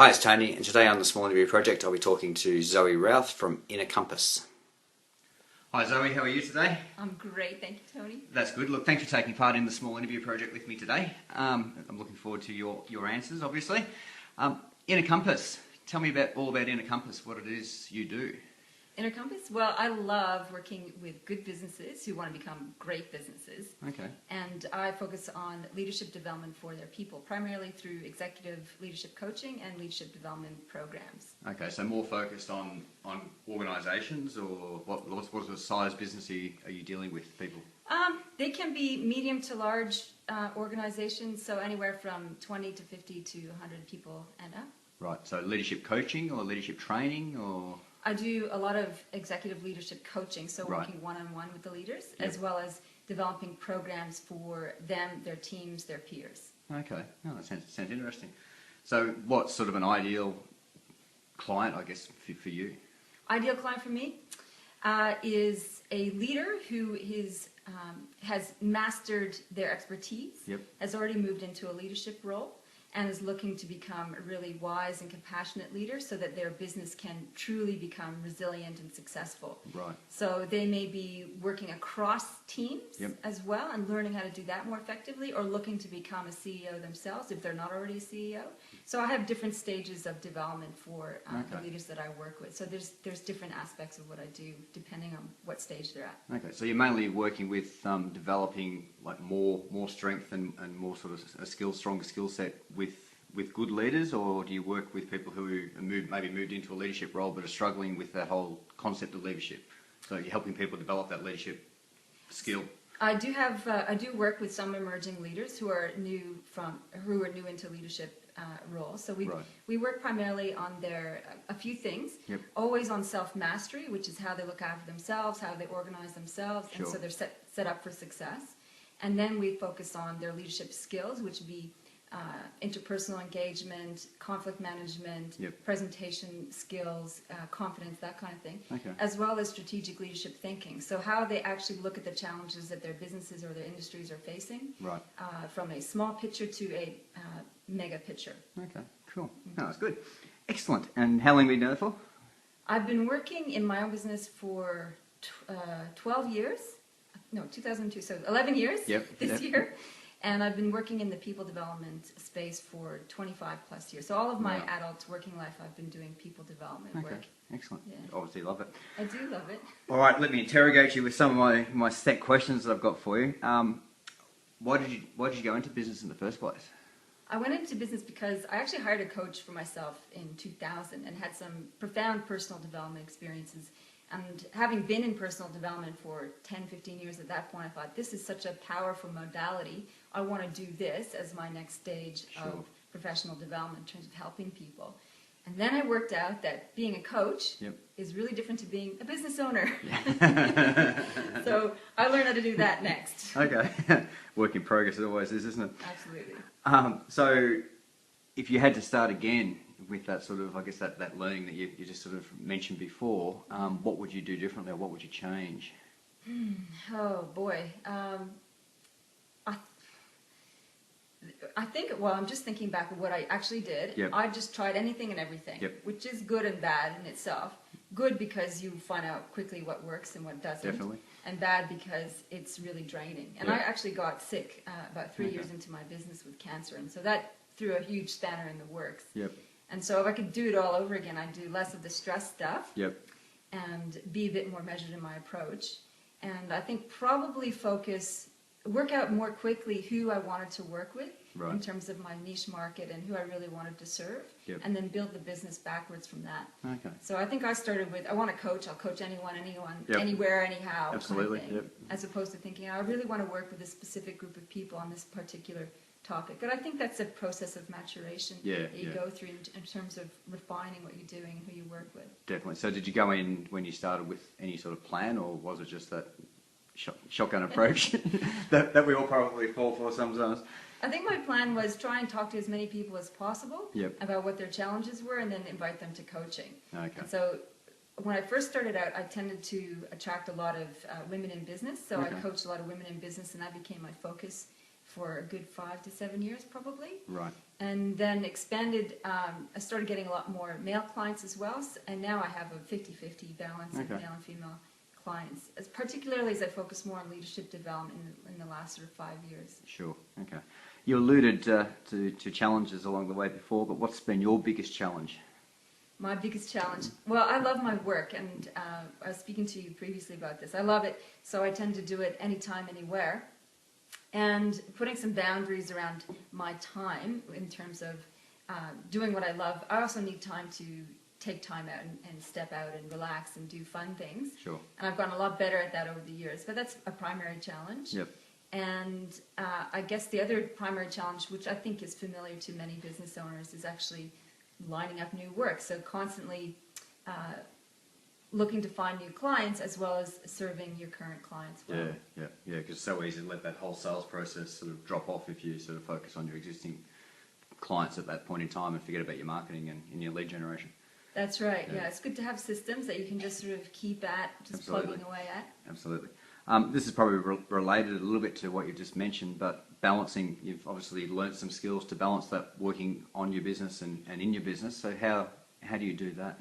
Hi, it's Tony, and today on the Small Interview Project I'll be talking to Zoe Routh from Inner Compass. Hi Zoe, how are you today? I'm great, thank you, Tony. That's good. Look, thanks for taking part in the Small Interview Project with me today. I'm looking forward to your answers, obviously. Inner Compass, tell me all about Inner Compass, what it is you do. Inner Compass? Well, I love working with good businesses who want to become great businesses. Okay. And I focus on leadership development for their people, primarily through executive leadership coaching and leadership development programs. Okay, so more focused on organisations, or what sort of size business are you dealing with people? They can be medium to large organizations, so anywhere from 20 to 50 to 100 people and up. Right, so leadership coaching or leadership training, or...? I do a lot of executive leadership coaching, so Right. working one-on-one with the leaders, Yep. as well as developing programs for them, their teams, their peers. Okay, oh, that sounds interesting. So what's sort of an ideal client, I guess, for you? Ideal client for me is a leader who has mastered their expertise, Yep. has already moved into a leadership role, and is looking to become a really wise and compassionate leader so that their business can truly become resilient and successful. Right. So they may be working across teams Yep. as well and learning how to do that more effectively, or looking to become a CEO themselves if they're not already a CEO. So I have different stages of development for the Okay. leaders that I work with. So there's different aspects of what I do depending on what stage they're at. Okay, so you're mainly working with developing like more strength and more sort of a stronger skill set with good leaders, or do you work with people who maybe moved into a leadership role but are struggling with that whole concept of leadership? So you're helping people develop that leadership skill. I do work with some emerging leaders who are new into leadership roles. So we work primarily on a few things. Yep. Always on self-mastery, which is how they look after themselves, how they organize themselves, Sure. and so they're set up for success. And then we focus on their leadership skills, which would be interpersonal engagement, conflict management, Yep. presentation skills, confidence, that kind of thing, Okay. as well as strategic leadership thinking. So how they actually look at the challenges that their businesses or their industries are facing, Right. from a small picture to a mega picture. Okay, cool. No, that's good. Excellent. And how long have you been doing it for? I've been working in my own business for 12 years. No, 2002, so 11 years Yep, this yep. year. And I've been working in the people development space for 25 plus years. So all of my Wow. adult working life, I've been doing people development Okay, work. excellent. Yeah. Obviously love it. I do love it. All right, let me interrogate you with some of my set questions that I've got for you. Why did you go into business in the first place? I went into business because I actually hired a coach for myself in 2000 and had some profound personal development experiences. And having been in personal development for 10, 15 years at that point, I thought, this is such a powerful modality. I want to do this as my next stage Sure. of professional development in terms of helping people. And then I worked out that being a coach Yep. is really different to being a business owner. Yeah. So I learned how to do that next. Okay. Work in progress it always is, isn't it? Absolutely. So if you had to start again with that sort of, I guess, that learning that you just sort of mentioned before, what would you do differently, or what would you change? Oh boy. I think, well, I'm just thinking back of what I actually did. Yep. I just tried anything and everything, Yep. which is good and bad in itself. Good because you find out quickly what works and what doesn't. Definitely. And bad because it's really draining. And Yep. I actually got sick about 3 years into my business with cancer, and so that threw a huge spanner in the works. Yep. And so if I could do it all over again, I'd do less of the stress stuff. Yep. And be a bit more measured in my approach. And I think probably work out more quickly who I wanted to work with Right. in terms of my niche market and who I really wanted to serve, Yep. and then build the business backwards from that. Okay. So I think I started with, I want to coach, I'll coach anyone, Yep. anywhere, anyhow. Absolutely, Kind of thing, yep. As opposed to thinking, I really want to work with a specific group of people on this particular topic. But I think that's a process of maturation that you go through in terms of refining what you're doing and who you work with. Definitely. So did you go in when you started with any sort of plan, or was it just that shotgun approach that we all probably fall for sometimes? I think my plan was try and talk to as many people as possible Yep. about what their challenges were, and then invite them to coaching. Okay. And so when I first started out, I tended to attract a lot of women in business. So Okay. I coached a lot of women in business, and that became my focus for a good 5 to 7 years probably. Right. And then expanded, I started getting a lot more male clients as well, and now I have a 50-50 balance of Okay. male and female clients, particularly as I focus more on leadership development in the last sort of 5 years. Sure. Okay. You alluded to challenges along the way before, but what's been your biggest challenge? My biggest challenge? Well, I love my work, and I was speaking to you previously about this. I love it, so I tend to do it anytime, anywhere. And putting some boundaries around my time in terms of doing what I love. I also need time to take time out and step out and relax and do fun things. Sure. And I've gotten a lot better at that over the years, but that's a primary challenge. Yep. And I guess the other primary challenge, which I think is familiar to many business owners, is actually lining up new work. So constantly looking to find new clients as well as serving your current clients well. Yeah, because it's so easy to let that whole sales process sort of drop off if you sort of focus on your existing clients at that point in time and forget about your marketing and your lead generation. That's right, yeah. It's good to have systems that you can just sort of keep at, just Absolutely. plugging away at. Absolutely. This is probably related a little bit to what you just mentioned, but balancing, you've obviously learnt some skills to balance that working on your business and in your business. So how do you do that?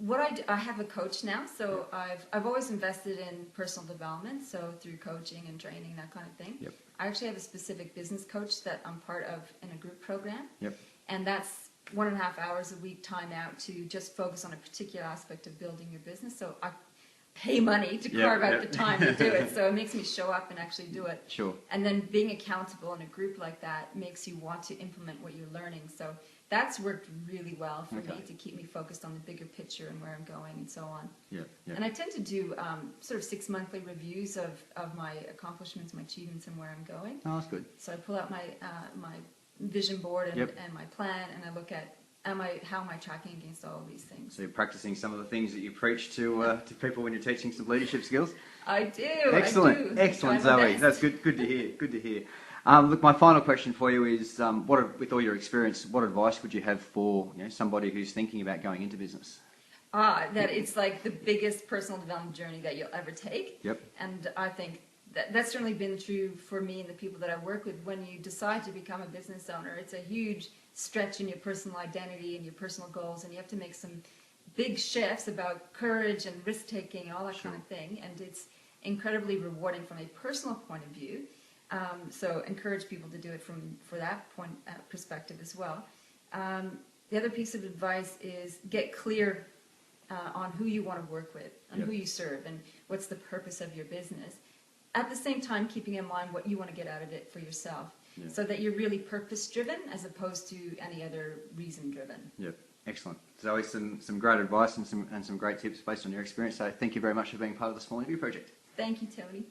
What I do, I have a coach now, so I've always invested in personal development, so through coaching and training, that kind of thing. Yep. I actually have a specific business coach that I'm part of in a group program. Yep. And that's 1.5 hours a week time out to just focus on a particular aspect of building your business. So I pay money to carve out the time to do it, so it makes me show up and actually do it. Sure. And then being accountable in a group like that makes you want to implement what you're learning. So that's worked really well for me to keep me focused on the bigger picture and where I'm going and so on. Yeah. And I tend to do sort of 6 monthly reviews of my accomplishments, my achievements, and where I'm going. Oh, that's good. So I pull out my my vision board and my plan, and I look at how am I tracking against all of these things. So you're practicing some of the things that you preach to people when you're teaching some leadership skills? I do. Excellent. I do. Excellent, Try my Zoe. best. That's good. Good to hear. Good to hear. Look, my final question for you is, with all your experience, what advice would you have for somebody who's thinking about going into business? That it's like the biggest personal development journey that you'll ever take. Yep. And I think that's certainly been true for me and the people that I work with. When you decide to become a business owner, it's a huge stretch in your personal identity and your personal goals, and you have to make some big shifts about courage and risk-taking and all that kind of thing. And it's incredibly rewarding from a personal point of view. So encourage people to do it for that perspective as well. The other piece of advice is get clear on who you want to work with and who you serve and what's the purpose of your business. At the same time, keeping in mind what you want to get out of it for yourself, so that you're really purpose-driven as opposed to any other reason-driven. Yep. Excellent. Zoe, some great advice and some great tips based on your experience. So thank you very much for being part of the Small Interview Project. Thank you, Tony.